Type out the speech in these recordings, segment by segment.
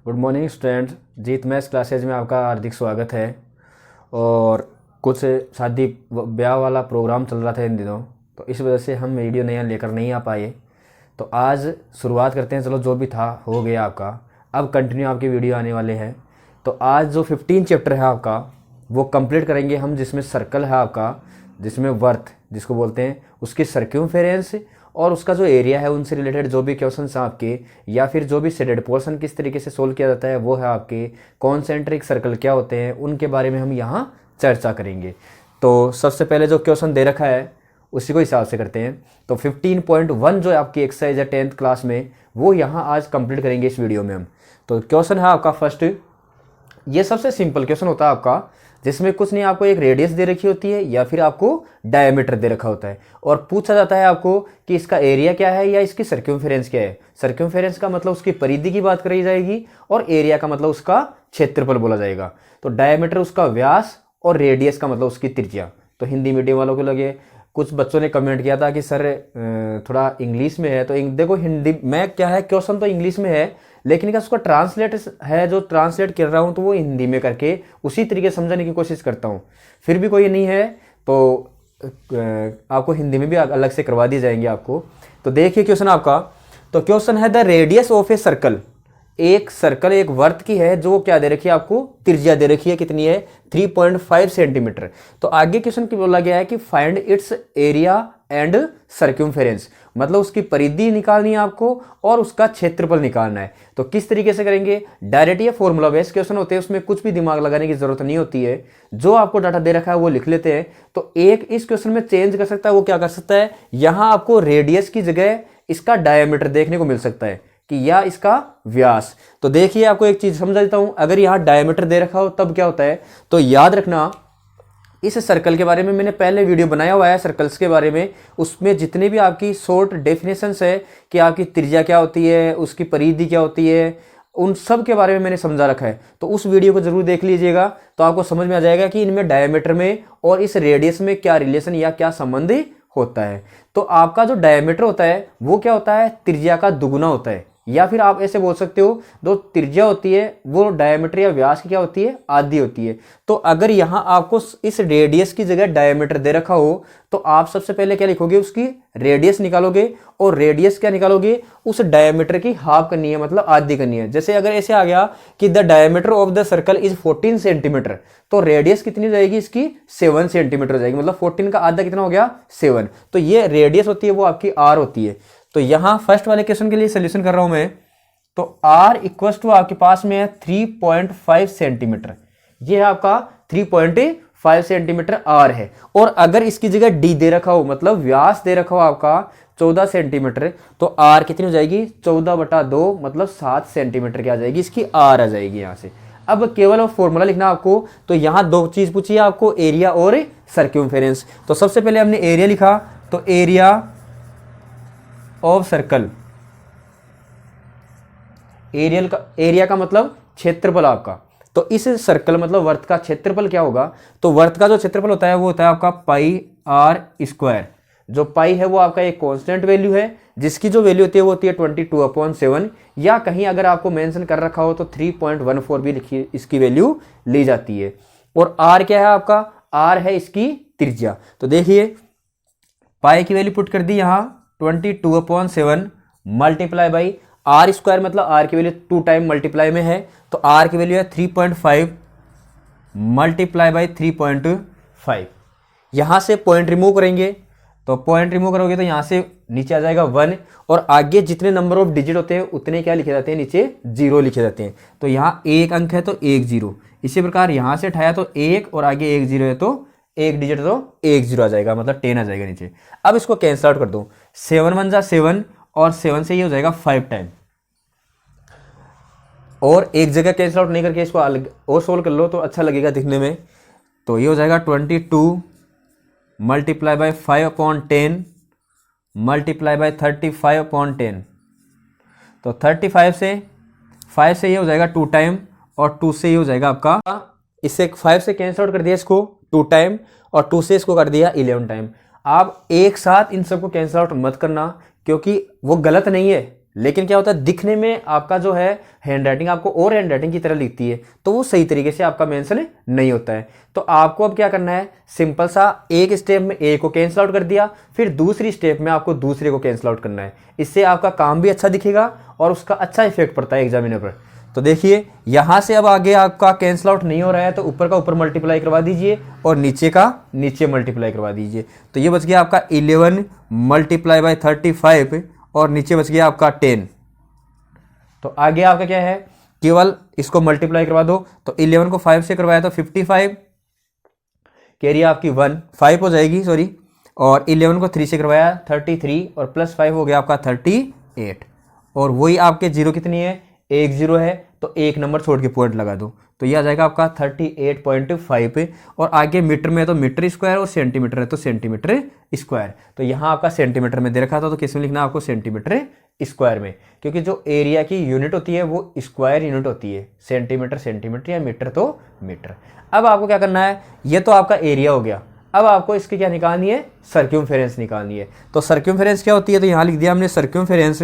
Good morning students. Jeet maths classes में आपका हार्दिक स्वागत है। और कुछ शादी ब्याह वाला प्रोग्राम चल रहा था इन दिनों, तो इस वजह से हम वीडियो नया लेकर नहीं आ पाए। तो आज शुरुआत करते हैं। चलो जो भी था हो गया आपका, अब कंटिन्यू आपकी वीडियो आने वाले हैं। तो आज जो 15 चैप्टर है आपका वो कंप्लीट करेंगे हम, जिसमें सर्कल है आपका, जिसमें वर्थ जिसको बोलते हैं, उसकी सर्क्यूमफेरेंस और उसका जो एरिया है, उनसे रिलेटेड जो भी क्वेश्चंस आपके, या फिर जो भी शेडेड पोर्शन किस तरीके से सोल्व किया जाता है वो है आपके, कॉन्सेंट्रिक सर्कल क्या होते हैं, उनके बारे में हम यहाँ चर्चा करेंगे। तो सबसे पहले जो क्वेश्चन दे रखा है उसी को हिसाब से करते हैं। तो 15.1 जो आपकी एक्सरसाइज है 10th क्लास में, वो यहाँ आज कंप्लीट करेंगे इस वीडियो में हम। तो क्वेश्चन है आपका फर्स्ट, ये सबसे सिंपल क्वेश्चन होता है आपका, जिसमें कुछ नहीं, आपको एक रेडियस दे रखी होती है या फिर आपको डायमीटर दे रखा होता है, और पूछा जाता है आपको कि इसका एरिया क्या है या इसकी सर्क्यूमफेरेंस क्या है। सर्क्यूमफेरेंस का मतलब उसकी परिधि की बात करी जाएगी, और एरिया का मतलब उसका क्षेत्रफल बोला जाएगा। तो डायमीटर उसका व्यास और रेडियस का मतलब उसकी त्रिज्या। तो हिंदी मीडियम वालों को लगे, कुछ बच्चों ने कमेंट किया था कि सर थोड़ा इंग्लिश में है, तो देखो हिंदी में क्या है, क्वेश्चन तो इंग्लिश में है, लेकिन क्या उसका ट्रांसलेट है, जो ट्रांसलेट कर रहा हूँ तो वो हिंदी में करके उसी तरीके से समझाने की कोशिश करता हूँ। फिर भी कोई नहीं है तो आपको हिंदी में भी अलग से करवा दी जाएंगे आपको। तो देखिए क्वेश्चन आपका, तो क्वेश्चन है the radius of a circle. एक सर्कल, एक वर्त की है, जो क्या दे रखी है आपको, त्रिज्या दे रखी है, कितनी है, 3.5 सेंटीमीटर। तो आगे क्वेश्चन की बोला गया है कि फाइंड इट्स एरिया एंड सर्क्यूमफेरेंस, मतलब उसकी परिधि निकालनी है आपको और उसका क्षेत्रफल निकालना है। तो किस तरीके से करेंगे, डायरेक्ट या फॉर्मूला बेस्ड क्वेश्चन होते हैं, उसमें कुछ भी दिमाग लगाने की जरूरत नहीं होती है। जो आपको डाटा दे रखा है वो लिख लेते हैं। तो एक इस क्वेश्चन में चेंज कर सकता है, वो क्या कर सकता है, यहां आपको रेडियस की जगह इसका डायमीटर देखने को मिल सकता है कि या इसका व्यास। तो देखिए आपको एक चीज समझा देता हूं, अगर यहां डायमीटर दे रखा हो तब क्या होता है, तो याद रखना इस सर्कल के बारे में मैंने पहले वीडियो बनाया हुआ है सर्कल्स के बारे में, उसमें जितने भी आपकी शॉर्ट डेफिनेशंस है कि आपकी त्रिज्या क्या होती है, उसकी परिधि क्या होती है, उन सब के बारे में मैंने समझा रखा है। तो उस वीडियो को जरूर देख लीजिएगा, तो आपको समझ में आ जाएगा कि इनमें डायमीटर में और इस रेडियस में क्या रिलेशन या क्या संबंध होता है। तो आपका जो डायमीटर होता है वो क्या होता है, त्रिज्या का दुगुना होता है, या फिर आप ऐसे बोल सकते हो, जो त्रिज्या होती है वो डायमीटर या व्यास की क्या होती है, आधी होती है। तो अगर यहां आपको इस रेडियस की जगह डायमीटर दे रखा हो, तो आप सबसे पहले क्या लिखोगे, उसकी रेडियस निकालोगे, और रेडियस क्या निकालोगे, उस डायमीटर की हाफ करनी है, मतलब आधी करनी है। जैसे अगर ऐसे आ गया कि the diameter of the circle is 14 centimetre, तो रेडियस कितनी हो जाएगी इसकी, 7 सेंटीमीटर हो जाएगी, मतलब 14 का आधा कितना हो गया, 7। तो ये रेडियस होती है, वो आपकी आर होती है। तो यहां फर्स्ट वाले क्वेश्चन के लिए सोल्यूशन कर रहा हूं मैं। तो r इक्वल टू आपके पास में है 3.5 सेंटीमीटर, ये है आपका 3.5 सेंटीमीटर r है। और अगर इसकी जगह d दे रखा हो, मतलब व्यास दे रखा हो आपका 14 सेंटीमीटर, तो r कितनी हो जाएगी, 14/2, मतलब 7 सेंटीमीटर की आ जाएगी, इसकी r आ जाएगी यहां से। अब केवल फॉर्मूला लिखना आपको। तो यहां दो चीज पूछी है आपको, एरिया और सर्क्यूमफेरेंस। तो सबसे पहले हमने एरिया लिखा, तो एरिया ऑफ सर्कल, एरिया का मतलब क्षेत्रफल आपका। तो इस सर्कल मतलब वर्त का क्षेत्रफल क्या होगा, तो वर्त का जो क्षेत्रफल होता है वो होता है आपका पाई आर स्क्वायर। जो पाई है वो आपका एक कांस्टेंट वैल्यू है, जिसकी जो वैल्यू होती है वो होती है 22/7, या कहीं अगर आपको मेंशन कर रखा हो तो 3.14 भी लिखी इसकी वैल्यू ली जाती है। और आर क्या है आपका, आर है इसकी त्रिज्या। तो देखिए पाई की वैल्यू पुट कर दी यहां 22/7 मल्टीप्लाई बाई आर स्क्वायर, मतलब आर की वैल्यू 2 टाइम मल्टीप्लाई में है, तो आर की वैल्यू है 3.5 मल्टीप्लाई बाई 3.5। यहां से पॉइंट रिमूव करेंगे, तो पॉइंट रिमूव करोगे तो यहां से नीचे आ जाएगा 1, और आगे जितने नंबर ऑफ डिजिट होते हैं उतने क्या लिखे जाते हैं, नीचे 0 लिखे जाते हैं। तो यहाँ एक अंक है तो 1 0, इसी प्रकार यहां से उठाया तो 1 और आगे 1 0 है, तो एक डिजिट तो 1 0 आ जाएगा, मतलब 10 आ जाएगा नीचे। अब इसको कैंसल आउट कर दो, 7 1 जा 7, और 7 से ये हो जाएगा 5 टाइम, और एक जगह कैंसल आउट नहीं करके इसको अलग और सोल्व कर लो तो अच्छा लगेगा दिखने में। तो ये हो जाएगा 22 मल्टीप्लाई बाई 5/10 मल्टीप्लाई बाई 35/10। तो 35 से 5 से ये हो जाएगा 2 टाइम, और 2 से ये हो जाएगा आपका, इससे 5 से कैंसल आउट कर दिया इसको 2 टाइम, और 2 से इसको कर दिया 11 टाइम। आप एक साथ इन सबको कैंसल आउट मत करना, क्योंकि वो गलत नहीं है, लेकिन क्या होता है दिखने में आपका जो है हैंडराइटिंग आपको और हैंडराइटिंग की तरह लिखती है, तो वो सही तरीके से आपका मेंशन नहीं होता है। तो आपको अब क्या करना है, सिंपल सा एक स्टेप में ए को कैंसिल आउट कर दिया, फिर दूसरी स्टेप में आपको दूसरे को कैंसिल आउट करना है। इससे आपका काम भी अच्छा दिखेगा और उसका अच्छा इफेक्ट पड़ता है एग्जामिनर पर। तो देखिए यहां से अब आगे आपका कैंसिल आउट नहीं हो रहा है, तो ऊपर का ऊपर मल्टीप्लाई करवा दीजिए और नीचे का नीचे मल्टीप्लाई करवा दीजिए। तो ये बच गया आपका 11 मल्टीप्लाई बाय 35 और नीचे बच गया आपका 10। तो आगे आपका क्या है, केवल इसको मल्टीप्लाई करवा दो। तो 11 को 5 से करवाया तो 55, कैरी आपकी 5 हो जाएगी सॉरी, और 11 को 3 से करवाया 33 और प्लस 5 हो गया आपका 38। और वही आपके जीरो कितनी है, एक जीरो है, तो एक नंबर छोड़ के पॉइंट लगा दो, तो ये आ जाएगा आपका 38.5। और आगे मीटर में है तो मीटर स्क्वायर और सेंटीमीटर है तो सेंटीमीटर स्क्वायर। तो यहाँ आपका सेंटीमीटर में दे रखा था, तो किस में लिखना है आपको, सेंटीमीटर स्क्वायर में, क्योंकि जो एरिया की यूनिट होती है वो स्क्वायर यूनिट होती है, सेंटीमीटर सेंटीमीटर या मीटर तो मीटर। अब आपको क्या करना है, ये तो आपका एरिया हो गया, अब आपको इसकी क्या निकालनी है, सर्क्यूमफेरेंस निकालनी है। तो सर्क्यूमफेरेंस क्या होती है, तो यहाँ लिख दिया हमने सर्क्यूमफेरेंस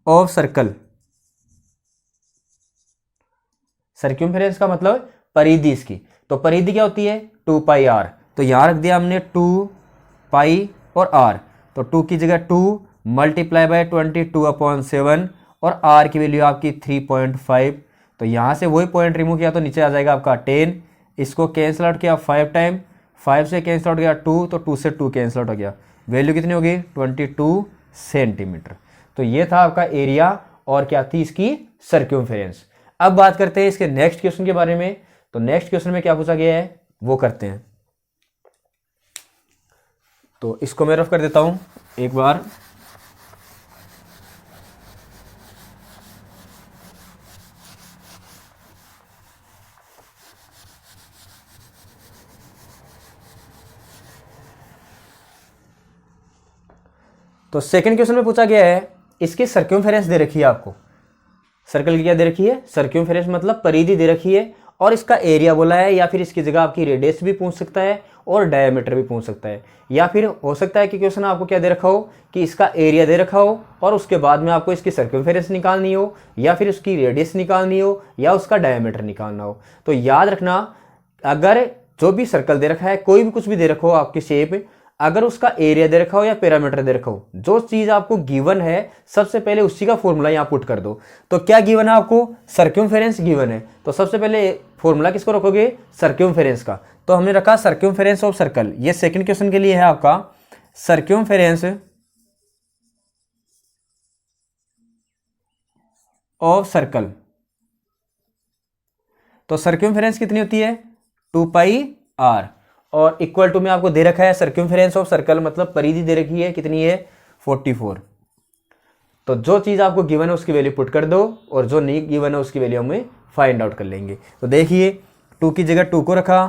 ऑफ सर्कल। सर्क्यूमफेरेंस का मतलब परिधि इसकी, तो परिधि क्या होती है 2πr, तो यहां रख दिया हमने 2π और r, तो 2 की जगह 2 मल्टीप्लाई बाय 22/7 और r की वैल्यू आपकी 3.5। तो यहां से वही पॉइंट रिमूव किया तो नीचे आ जाएगा आपका 10, इसको कैंसिल आउट किया 5 टाइम, 5 से कैंसिल आउट किया 2, तो 2 से 2 कैंसिल आउट हो गया, वैल्यू कितनी होगी 22 सेंटीमीटर। तो ये था आपका एरिया और क्या थी इसकी सर्क्यूमफेरेंस। अब बात करते हैं इसके नेक्स्ट क्वेश्चन के बारे में। तो नेक्स्ट क्वेश्चन में क्या पूछा गया है वो करते हैं। तो इसको मैं रफ कर देता हूं एक बार। तो सेकंड क्वेश्चन में पूछा गया है, इसकी सर्क्यूमफेरेंस दे रखी है आपको, सर्कल की क्या दे रखी है, सर्क्यूमफेरेंस मतलब परिधि दे रखी है, और इसका एरिया बोला है, या फिर इसकी जगह आपकी रेडियस भी पूछ सकता है और डायमीटर भी पूछ सकता है, या फिर हो सकता है कि क्वेश्चन आपको क्या दे रखा हो कि इसका एरिया दे रखा हो और उसके बाद में आपको इसकी सर्क्यूमफेरेंस निकालनी हो, या फिर उसकी रेडियस निकालनी हो, या उसका डायमीटर निकालना हो। तो याद रखना, अगर जो भी सर्कल दे रखा है, कोई भी कुछ भी दे रखा हो आपकी शेप, अगर उसका एरिया दे रखा हो या पैरामीटर दे रखा हो, जो चीज आपको गिवन है सबसे पहले उसी का फॉर्मूला यहां पुट कर दो। तो क्या गिवन है आपको, सर्क्यूमफेरेंस गिवन है, तो सबसे पहले फॉर्मूला किसको रखोगे, सर्क्यूमफेरेंस का। तो हमने रखा सर्क्यूमफेरेंस ऑफ सर्कल, ये सेकंड क्वेश्चन के लिए है आपका, सर्क्यूमफेरेंस ऑफ सर्कल। तो सर्क्यूमफेरेंस कितनी होती है 2πr, और इक्वल टू में आपको दे रखा है सर्क्यूमफेरेंस ऑफ सर्कल मतलब परिधि दे रखी है कितनी है 44। तो जो चीज आपको गिवन है उसकी वैल्यू पुट कर दो, और जो नहीं गिवन है उसकी वैल्यू हमें फाइंड आउट कर लेंगे। तो देखिए 2 की जगह 2 को रखा,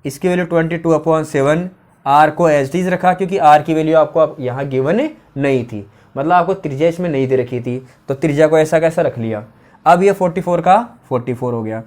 इसकी वैल्यू 22/7, r को एज इट इज रखा क्योंकि r की वैल्यू आपको यहाँ गिवन नहीं थी, मतलब आपको त्रिज्या इसमें नहीं दे रखी थी, तो त्रिज्या को ऐसा कैसा रख लिया। अब ये 44 का 44 हो गया।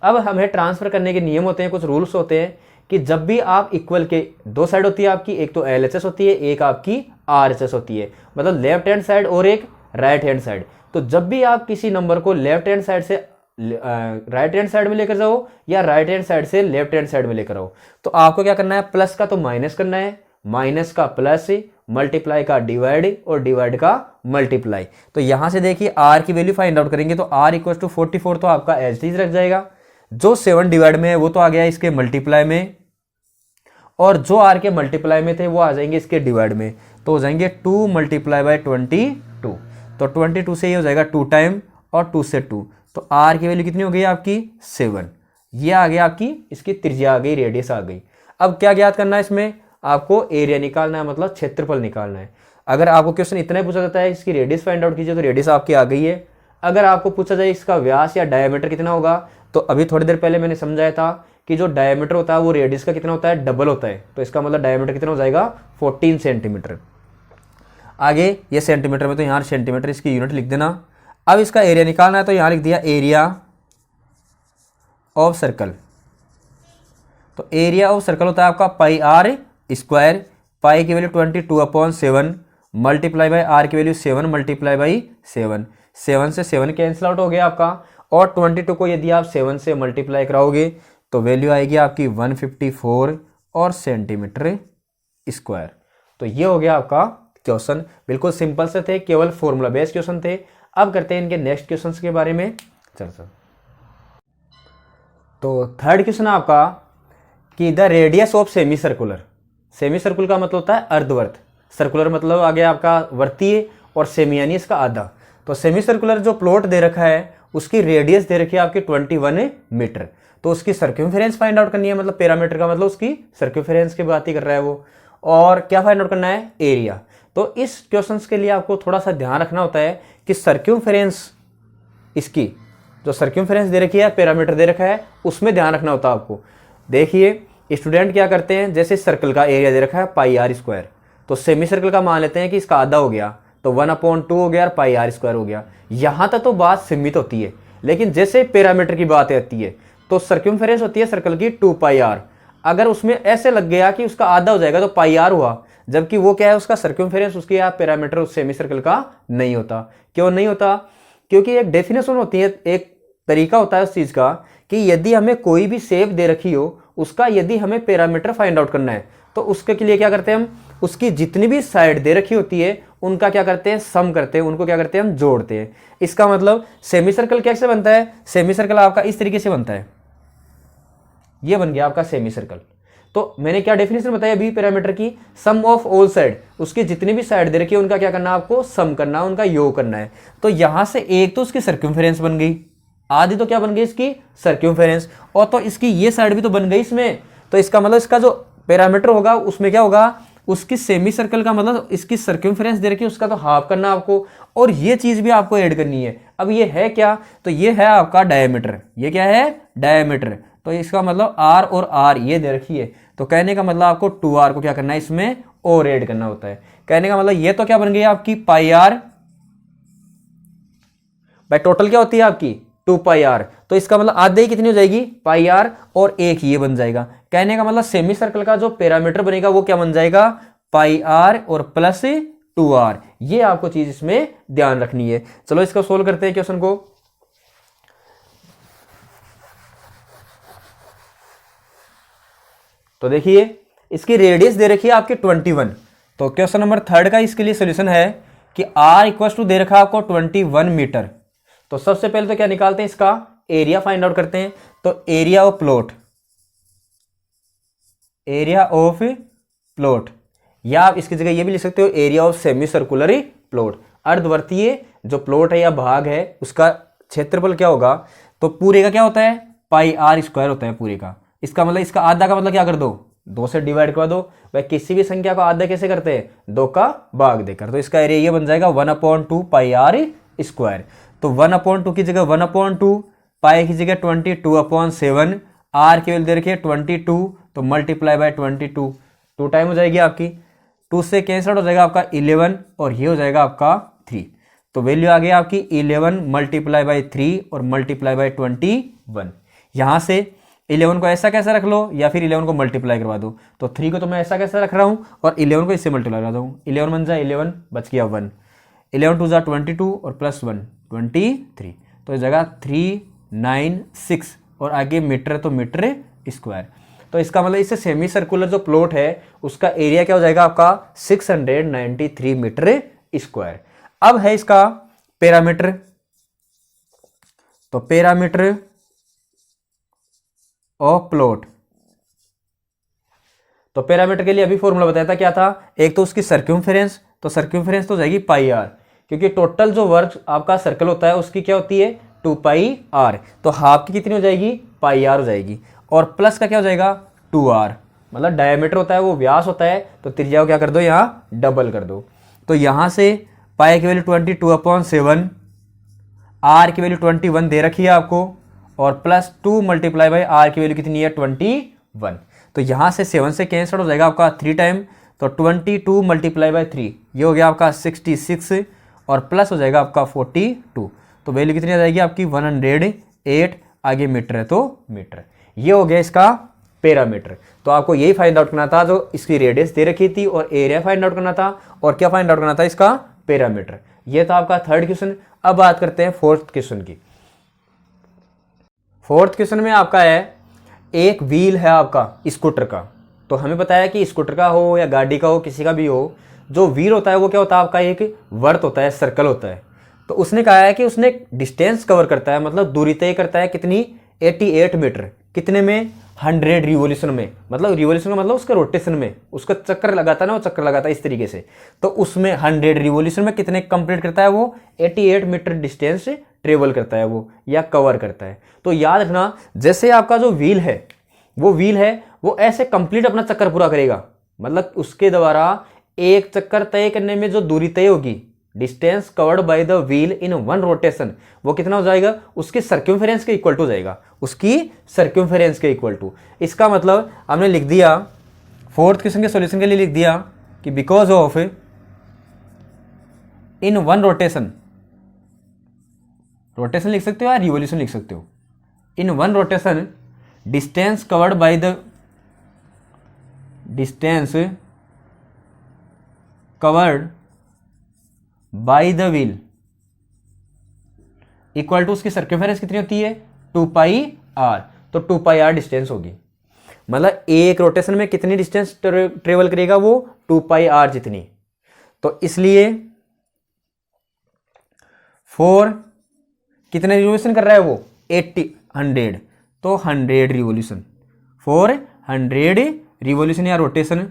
अब हमें ट्रांसफर करने के नियम होते हैं, कुछ रूल्स होते हैं कि जब भी आप इक्वल के दो साइड होती है आपकी, एक तो LHS होती है, एक आपकी RHS होती है, मतलब लेफ्ट हैंड साइड और एक राइट हैंड साइड। तो जब भी आप किसी नंबर को लेफ्ट हैंड साइड से राइट हैंड साइड में लेकर जाओ या राइट हैंड साइड से लेफ्ट हैंड साइड में लेकर आओ, तो आपको क्या करना है, प्लस का तो माइनस करना है, माइनस का प्लस, मल्टीप्लाई का डिवाइड और डिवाइड का मल्टीप्लाई। तो यहां से देखिए r की वैल्यू फाइंड आउट करेंगे, तो r इक्वल टू 44 तो आपका एज इट इज रख जाएगा, जो 7 डिवाइड में है वो तो आ गया इसके मल्टीप्लाई में, और जो r के मल्टीप्लाई में थे वो आ जाएंगे इसके डिवाइड में, तो हो जाएंगे 2 मल्टीप्लाई बाय 22। तो 22 से ये हो जाएगा 2 टाइम और 2 से 2, तो r की वैल्यू कितनी हो गई आपकी 7। ये आ गया आपकी, इसकी त्रिज्या आ गई, रेडियस आ गई। अब क्या ज्ञात करना है, इसमें आपको एरिया निकालना है, मतलब क्षेत्रफल निकालना है। अगर आपको क्वेश्चन इतना ही पूछा जाता है इसकी रेडियस फाइंड आउट कीजिए, तो रेडियस आपकी आ गई है। अगर आपको पूछा जाए इसका व्यास या डायमीटर कितना होगा, तो अभी थोड़ी देर पहले मैंने समझाया था कि जो डायमीटर होता है वो रेडियस का कितना होता है, डबल होता है, तो इसका मतलब डायमीटर कितना हो जाएगा 14 सेंटीमीटर। आगे ये सेंटीमीटर में, तो यहाँ सेंटीमीटर इसकी यूनिट लिख देना। अब इसका एरिया निकालना है, तो यहाँ लिख दिया एरिया ऑफ सर्कल। तो एरिया ऑफ सर्कल होता है आपका πr स्क्वायर, पाई की वैल्यू 22/7 मल्टीप्लाई बाई आर की वैल्यू 7 मल्टीप्लाई बाई 7, 7 से 7 कैंसिल आउट हो गया आपका, और 22 को यदि आप 7 से मल्टीप्लाई कराओगे तो वैल्यू आएगी आपकी 154 और सेंटीमीटर स्क्वायर। तो ये हो गया आपका क्वेश्चन, बिल्कुल सिंपल से थे, केवल फॉर्मूला बेस्ड क्वेश्चन थे। अब करते हैं इनके नेक्स्ट क्वेश्चंस के बारे में चर्चा। तो थर्ड क्वेश्चन है आपका कि the radius of semi circular, semi circular का मतलब होता है अर्धवर्त, सर्कुलर मतलब आ गया आपका वर्तीय, और सेमी यानी इसका आधा। तो सेमी सर्कुलर जो प्लॉट दे रखा है उसकी रेडियस दे रखी है आपकी 21 मीटर। तो उसकी सर्क्यूमफेरेंस फाइंड आउट करनी है, मतलब पैरामीटर का मतलब उसकी सर्क्यूमफेरेंस की बात ही कर रहा है वो। और क्या फाइंड आउट करना है, एरिया। तो इस क्वेश्चंस के लिए आपको थोड़ा सा ध्यान रखना होता है कि सर्क्यूमफेरेंस, इसकी जो सर्क्यूमफेरेंस दे रखी है, पैरामीटर दे रखा है, उसमें ध्यान रखना होता है आपको। देखिए स्टूडेंट क्या करते हैं, जैसे सर्कल का एरिया दे रखा है पाई आर स्क्वायर, तो सेमी सर्कल का मान लेते हैं कि इसका आधा हो गया, तो 1/2 हो गया और पाई आर स्क्वायर हो गया। यहां तक तो बात सीमित होती है, लेकिन जैसे पैरामीटर की बात आती है तो सर्क्यूमफेरेंस होती है सर्कल की 2 पाई आर। अगर उसमें ऐसे लग गया कि उसका आधा हो जाएगा तो पाई आर हुआ, जबकि वो क्या है, उसका सर्क्यूमफेरेंस, उसकी आप पैरामीटर उस सेमी सर्कल का नहीं होता। क्यों नहीं होता? क्योंकि एक डेफिनेशन होती है, एक तरीका होता है उस चीज का कि यदि हमें कोई भी शेप दे रखी हो, उसका यदि हमें पैरामीटर फाइंड आउट करना है तो उसके लिए क्या करते हैं हम, उसकी जितनी भी साइड दे रखी होती है उनका क्या करते हैं, सम करते हैं, उनको क्या करते हैं, हम जोड़ते हैं। इसका मतलब सेमी सर्कल कैसे बनता है, सेमी सर्कल आपका इस तरीके से बनता है, ये बन गया आपका सेमी सर्कल। तो मैंने क्या डेफिनेशन बताया अभी पैरामीटर की, सम ऑफ ऑल साइड, उसकी जितनी भी साइड दे रखी है उनका क्या करना है, आपको सम करना है, उनका योग करना है। तो यहां से एक तो उसकी सर्क्यूमफेरेंस बन गई, आधी तो क्या बन गई इसकी सर्क्यूमफेरेंस, और तो इसकी ये साइड भी तो बन गई इसमें। तो इसका मतलब इसका जो पैरामीटर होगा उसमें क्या होगा, उसकी सेमी सर्कल का मतलब इसकी सर्क्यूमफेरेंस दे रखी है उसका तो हाफ करना आपको, और ये चीज भी आपको ऐड करनी है। अब ये है क्या, तो ये है आपका डायमीटर, ये क्या है, डायमीटर। तो इसका मतलब आर और आर ये दे रखी है, तो कहने का मतलब आपको 2r को क्या करना है, इसमें और ऐड करना होता है। कहने का मतलब ये तो क्या बन गई आपकी पाई आर, भाई टोटल क्या होती है आपकी 2 पाई आर, तो इसका मतलब आधे ही कितनी हो जाएगी, पाई आर, और एक ये बन जाएगा। कहने का मतलब सेमी सर्कल का जो पैरामीटर बनेगा वो क्या बन जाएगा, पाई आर और प्लस 2r। ये आपको चीज इसमें ध्यान रखनी है। चलो इसको सोल्व करते हैं क्वेश्चन को। तो देखिए इसकी रेडियस दे रखी है आपकी 21। तो क्वेश्चन नंबर 3 का इसके लिए सोल्यूशन है कि r इक्वल टू दे रखा है आपको 21 मीटर। तो सबसे पहले तो क्या निकालते हैं, इसका एरिया फाइंड आउट करते हैं। तो area of plot, area of plot, या आप इसकी जगह ये भी लिख सकते हो area of semi circular plot. अर्धवर्तीय जो प्लॉट है या भाग है उसका क्षेत्रफल क्या होगा, तो पूरे का क्या होता है, पाई आर स्क्वायर होता है पूरे का। इसका मतलब इसका आधा का मतलब क्या कर दो, 2 से डिवाइड कर दो। भाई किसी भी संख्या को आधा कैसे करते हैं, 2 का भाग देकर। तो इसका एरिया ये बन जाएगा 1/2 पाई आर स्क्वायर। तो 1/2 की जगह 1/2, पाई की जगह 22/7, आर की वैल्यू दे रखी है 22, तो मल्टीप्लाई बाय 22, 2 टाइम हो जाएगी आपकी, 2 से कैंसिल हो जाएगा आपका 11, और ये हो जाएगा आपका 3। तो वैल्यू आ गई आपकी 11 मल्टीप्लाई बाय 3 और मल्टीप्लाई बाय 21। यहां से 11 को ऐसा कैसे रख लो, या फिर 11 को मल्टीप्लाई करवा दो। तो 3 को तो मैं ऐसा कैसे रख रहा हूं, और 11 को इससे मल्टीप्लाई करवा दूं, 11 बन जाए 11, बच गया 1, 11 2 जा 22 और प्लस 1 23। तो इस जगह 3 9 6 और आगे मीटर, तो मीटर स्क्वायर। तो इसका मतलब इससे सेमी सर्कुलर जो प्लॉट है उसका एरिया क्या हो जाएगा आपका 693 मीटर स्क्वायर। अब है इसका पैरामीटर। तो पैरामीटर ऑफ प्लॉट, तो पैरामीटर के लिए अभी फॉर्मूला बताया था, क्या था, एक तो उसकी सर्क्यूमफेरेंस, तो सर्क्यूमफेरेंस तो जाएगी पाई आर, क्योंकि टोटल जो वर्ग आपका सर्कल होता है उसकी क्या होती है 2 पाई आर। तो हाफ की कितनी हो जाएगी, पाई आर हो जाएगी, और प्लस का क्या हो जाएगा 2r, मतलब डायमीटर होता है वो व्यास होता है, तो त्रिज्या को क्या कर दो यहाँ डबल कर दो। तो यहां से पाई की वैल्यू 22/7, आर की वैल्यू 21 दे रखी है आपको, और प्लस 2 मल्टीप्लाई बाई आर की वैल्यू कितनी है 21। तो यहां से 7 से कैंसिल हो जाएगा आपका 3 टाइम, तो 22 मल्टीप्लाई बाई 3 ये हो गया आपका 66, और प्लस हो जाएगा आपका 42। तो वैल्यू कितनी आ जाएगी आपकी 108, आगे मीटर है तो मीटर। ये हो गया इसका पैरामीटर। तो आपको यही फाइंड आउट करना था, जो इसकी रेडियस दे रखी थी और एरिया फाइंड आउट करना था, और क्या फाइंड आउट करना था, इसका पैरामीटर। ये था आपका थर्ड क्वेश्चन। अब बात करते हैं फोर्थ क्वेश्चन की। फोर्थ क्वेश्चन में आपका है, एक व्हील है आपका स्कूटर का। तो हमें पता है कि स्कूटर का हो या गाड़ी का हो, किसी का भी हो, जो व्हील होता है वो क्या होता है आपका, एक वर्त होता है, सर्कल होता है। तो उसने कहा है कि उसने डिस्टेंस कवर करता है, मतलब दूरी तय करता है कितनी, 88 मीटर। कितने में, 100 रिवोल्यूशन में। मतलब रिवोल्यूशन का मतलब उसके रोटेशन में, उसका चक्कर लगाता है ना, वो चक्कर लगाता है इस तरीके से। तो उसमें 100 रिवोल्यूशन में कितने कंप्लीट करता है वो, 88 मीटर डिस्टेंस ट्रेवल करता है वो, या कवर करता है। तो याद रखना, जैसे आपका जो व्हील है वो ऐसे कंप्लीट अपना चक्कर पूरा करेगा, मतलब उसके द्वारा एक चक्कर तय करने में जो दूरी तय होगी, distance covered by the wheel in one rotation, वो कितना हो जाएगा, उसकी सर्क्यूम्फेरेंस के इक्वल टू जाएगा, उसकी सर्क्यूम्फेरेंस के इक्वल टू। इसका मतलब हमने लिख दिया, फोर्थ क्वेश्चन के सॉल्यूशन के लिए लिख दिया कि because of in one rotation, rotation लिख सकते हो या रिवोल्यूशन लिख सकते हो, in one rotation distance covered by the distance covered by the wheel equal to उसकी सर्कमफेरेंस कितनी होती है, 2 पाई आर। तो 2 पाई आर डिस्टेंस होगी, मतलब एक रोटेशन में कितनी डिस्टेंस ट्रेवल करेगा वो, 2 पाई आर जितनी। तो इसलिए 4 कितने रिवोल्यूशन कर रहा है वो, 100। तो 100 रिवोल्यूशन, 400 रिवोल्यूशन या रोटेशन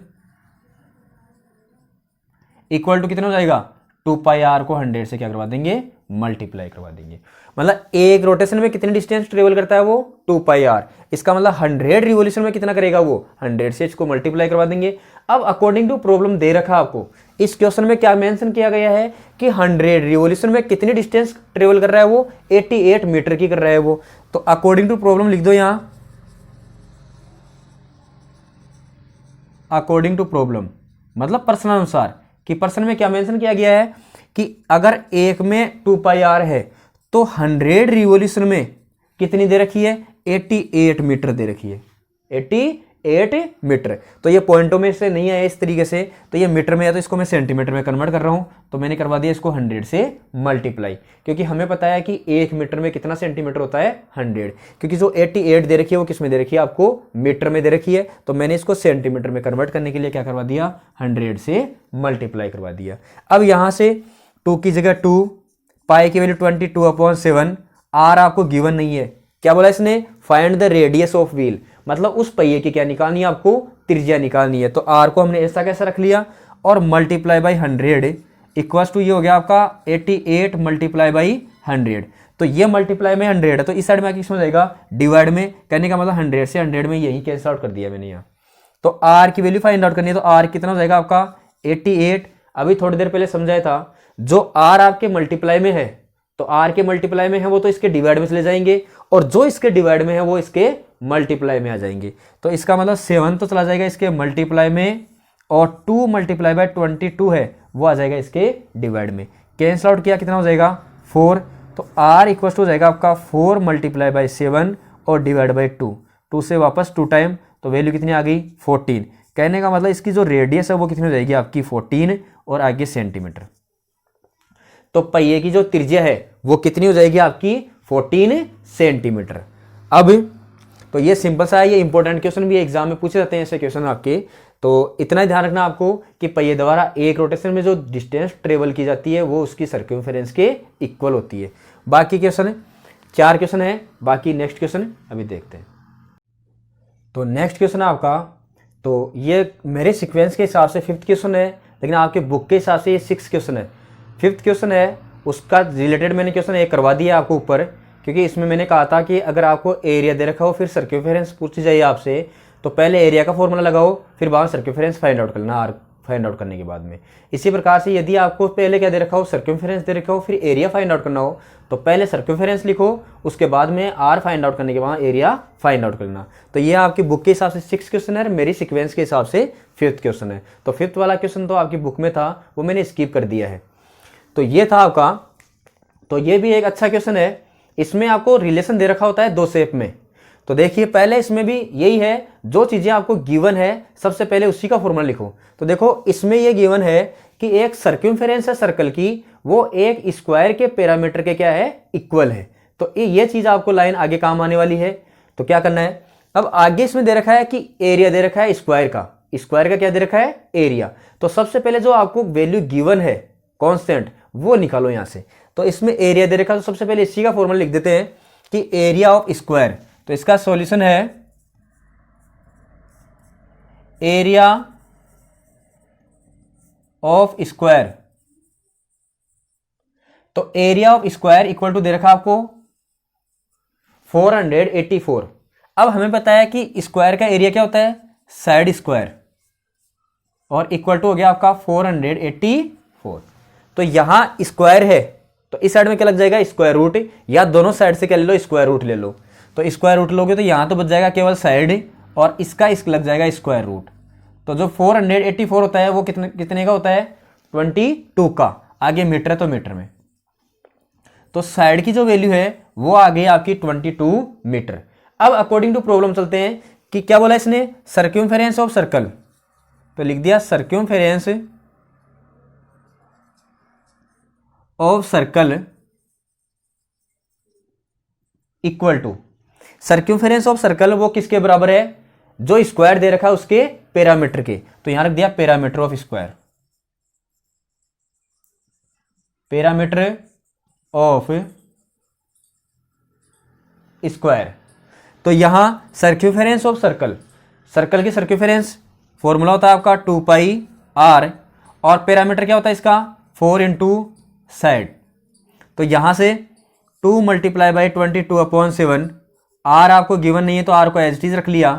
इक्वल टू कितना हो जाएगा, 2 पाई आर को 100 से क्या करवा देंगे, मल्टीप्लाई करवा देंगे। मतलब एक रोटेशन में कितनी डिस्टेंस ट्रेवल करता है वो, 2 पाई आर। इसका मतलब 100 रिवोल्यूशन में कितना करेगा वो, 100 से इसको मल्टीप्लाई करवा देंगे। अब अकॉर्डिंग टू प्रॉब्लम दे रखा आपको, इस क्वेश्चन में क्या मेंशन किया गया है कि 100 रिवोल्यूशन में कितनी डिस्टेंस ट्रेवल कर रहा है वो, 88 मीटर की कर रहा है वो। तो अकॉर्डिंग टू प्रॉब्लम लिख दो यहां, अकॉर्डिंग टू प्रॉब्लम मतलब प्रश्न अनुसार, कि प्रश्न में क्या मेंशन किया गया है कि अगर एक में 2 पाई आर है तो 100 रिवोल्यूशन में कितनी दे रखी है, 88 मीटर दे रखी है, 88 मीटर। तो ये पॉइंटों में से नहीं आया इस तरीके से, तो ये मीटर में है, तो इसको मैं सेंटीमीटर में कन्वर्ट कर रहा हूं। तो मैंने करवा दिया इसको 100 से मल्टीप्लाई, क्योंकि हमें पता है कि 1 मीटर में कितना सेंटीमीटर होता है, 100। क्योंकि जो 88 दे रखी है वो किस में दे रखी है, आपको मीटर में दे रखी है। तो मैंने इसको सेंटीमीटर में कन्वर्ट करने के लिए क्या करवा दिया, 100 से मल्टीप्लाई करवा दिया। अब यहां से 2 की जगह 2, पाई की वैल्यू 22/7, आर आपको गिवन नहीं है। क्या बोला इसने, find the radius of wheel, मतलब उस पहिए की क्या निकालनी है, आपको त्रिज्या निकालनी है। तो आर को हमने ऐसा कैसा रख लिया, और मल्टीप्लाई बाई 100 इक्वल्स टू ये हो गया आपका 88 मल्टीप्लाई बाई 100। तो ये मल्टीप्लाई में 100 है, तो इस साइड में किसमें जाएगा, डिवाइड में। कहने का मतलब 100 से 100 में यही कैंसिल आउट कर दिया मैंने यहाँ। तो आर की वैल्यू फाइंड आउट करनी है, तो आर कितना हो जाएगा आपका 88। अभी थोड़ी देर पहले समझाया था, जो आर आपके मल्टीप्लाई में है, तो आर के मल्टीप्लाई में है वो तो इसके डिवाइड में चले जाएंगे, और जो इसके डिवाइड में है वो इसके मल्टीप्लाई में आ जाएंगे। तो इसका मतलब 7 तो चला जाएगा इसके मल्टीप्लाई में, और 2 मल्टीप्लाई बाय 22 है वो आ जाएगा इसके डिवाइड में। कैंसिल आउट किया कितना हो जाएगा, 4। तो आर इक्वल टू हो जाएगा आपका 4 मल्टीप्लाई बाय 7 और डिवाइड बाई 2, 2 से वापस 2 टाइम, तो वैल्यू कितनी आ गई, 14। कहने का मतलब इसकी जो रेडियस है वो कितनी हो जाएगी आपकी, 14, और आगे सेंटीमीटर। तो पहिए की जो त्रिज्या है वो कितनी हो जाएगी आपकी, 14 सेंटीमीटर। अब तो ये सिंपल सा है, ये इंपॉर्टेंट क्वेश्चन भी एग्जाम में पूछे जाते हैं ऐसे क्वेश्चन आपके। तो इतना ही ध्यान रखना आपको कि पहिए द्वारा एक रोटेशन में जो डिस्टेंस ट्रेवल की जाती है वो उसकी सर्कमफेरेंस के इक्वल होती है। बाकी क्वेश्चन 4 क्वेश्चन है, बाकी नेक्स्ट क्वेश्चन अभी देखते हैं। तो नेक्स्ट क्वेश्चन है आपका, तो ये मेरे सीक्वेंस के हिसाब से 5th क्वेश्चन है, लेकिन आपके बुक के हिसाब से ये 6th क्वेश्चन है। 5th क्वेश्चन है उसका रिलेटेड मैंने क्वेश्चन एक करवा दिया आपको ऊपर, क्योंकि इसमें मैंने कहा था कि अगर आपको एरिया दे रखा हो फिर सर्कमफेरेंस पूछी जाए आपसे, तो पहले एरिया का फॉर्मूला लगाओ, फिर बाद में सर्कमफेरेंस फाइंड आउट करना, आर फाइंड आउट करने के बाद में। इसी प्रकार से यदि आपको पहले क्या दे रखा हो, सर्कमफेरेंस दे रखा हो, फिर एरिया फाइंड आउट करना हो, तो पहले सर्कमफेरेंस लिखो, उसके बाद में आर फाइंड आउट करने के बाद एरिया फाइंड आउट करना। तो ये आपकी बुक के हिसाब से 6th क्वेश्चन है, मेरी सीक्वेंस के हिसाब से 5th क्वेश्चन है। तो 5th वाला क्वेश्चन तो आपकी बुक में था, वो मैंने स्किप कर दिया है। तो ये था आपका, तो ये भी एक अच्छा क्वेश्चन है। इसमें आपको रिलेशन दे रखा होता है 2 शेप में, तो देखिए पहले इसमें भी यही है, जो चीज़ें आपको गिवन है सबसे पहले उसी का फॉर्मूला लिखो। तो देखो इसमें ये गिवन है कि एक सर्क्यूमफेरेंस है सर्कल की, वो एक स्क्वायर के पैरामीटर के क्या है, इक्वल है। तो ये चीज़ आपको लाइन आगे काम आने वाली है। तो क्या करना है, अब आगे इसमें दे रखा है कि एरिया दे रखा है स्क्वायर का क्या दे रखा है, एरिया। तो सबसे पहले जो आपको वैल्यू गिवन है कांस्टेंट वो निकालो यहां से। तो इसमें एरिया दे रखा है, तो सबसे पहले इसी का फॉर्मूला लिख देते हैं कि एरिया ऑफ स्क्वायर। तो इसका सॉल्यूशन है एरिया ऑफ स्क्वायर। तो area of square equal to दे रखा आपको 484। अब हमें पता है कि स्क्वायर का एरिया क्या होता है, साइड स्क्वायर, और इक्वल टू हो गया आपका 484। तो यहां स्क्वायर है तो इस साइड में क्या लग जाएगा, स्क्वायर रूट, या दोनों साइड से क्या ले लो, स्क्वायर रूट ले लो। तो स्क्वायर रूट लोगे तो यहां तो बच जाएगा केवल साइड, और इसका लग जाएगा स्क्वायर रूट। तो जो 484 होता है वो कितने का होता है, 22 का। आगे मीटर है तो मीटर में, तो साइड की जो वैल्यू है वो आ गई आपकी 22 मीटर। अब अकॉर्डिंग टू प्रॉब्लम चलते हैं कि क्या बोला इसने, सर्क्यूमफेरेंस ऑफ सर्कल। तो लिख दिया circumference of circle equal to, circumference of circle वो किसके बराबर है, जो स्क्वायर दे रखा है उसके पैरामीटर के। तो यहां रख दिया parameter of square, parameter of square. तो यहां सर्क्यूफेरेंस ऑफ सर्कल, सर्कल की सर्क्यूफेरेंस फॉर्मूला होता है आपका 2 पाई आर, और पैरामीटर क्या होता है इसका 4 इंटू साइड। तो यहां से 2 मल्टीप्लाई बाई 22/7, आर आपको गिवन नहीं है तो आर को एज इट इज रख लिया।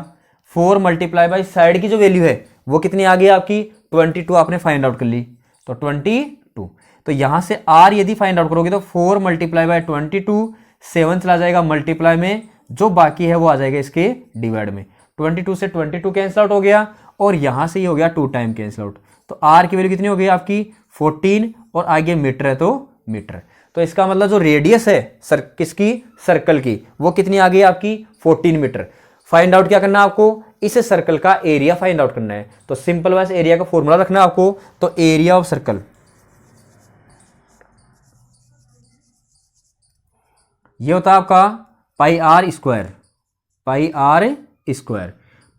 4 मल्टीप्लाई बाई साइड की जो वैल्यू है वो कितनी आ गई आपकी 22, आपने फाइंड आउट कर ली, तो 22। तो यहां से आर यदि फाइंड आउट करोगे तो 4 मल्टीप्लाई बाई 22, 7 चला जाएगा मल्टीप्लाई में, जो बाकी है वो आ जाएगा इसके डिवाइड में। 22 से 22 कैंसिल आउट हो गया, और यहां से ही हो गया 2 टाइम कैंसिल आउट। तो आर की वैल्यू कितनी हो गई आपकी 14, और आगे मीटर है तो मीटर। तो इसका मतलब जो रेडियस है किसकी, सर्कल की, वो कितनी आ गई आपकी 14 मीटर। फाइंड आउट क्या करना है आपको, इस सर्कल का एरिया फाइंड आउट करना है। तो सिंपल वाइज एरिया का फॉर्मूला रखना है आपको। तो एरिया ऑफ सर्कल, ये होता है आपका pi r square, pi r square.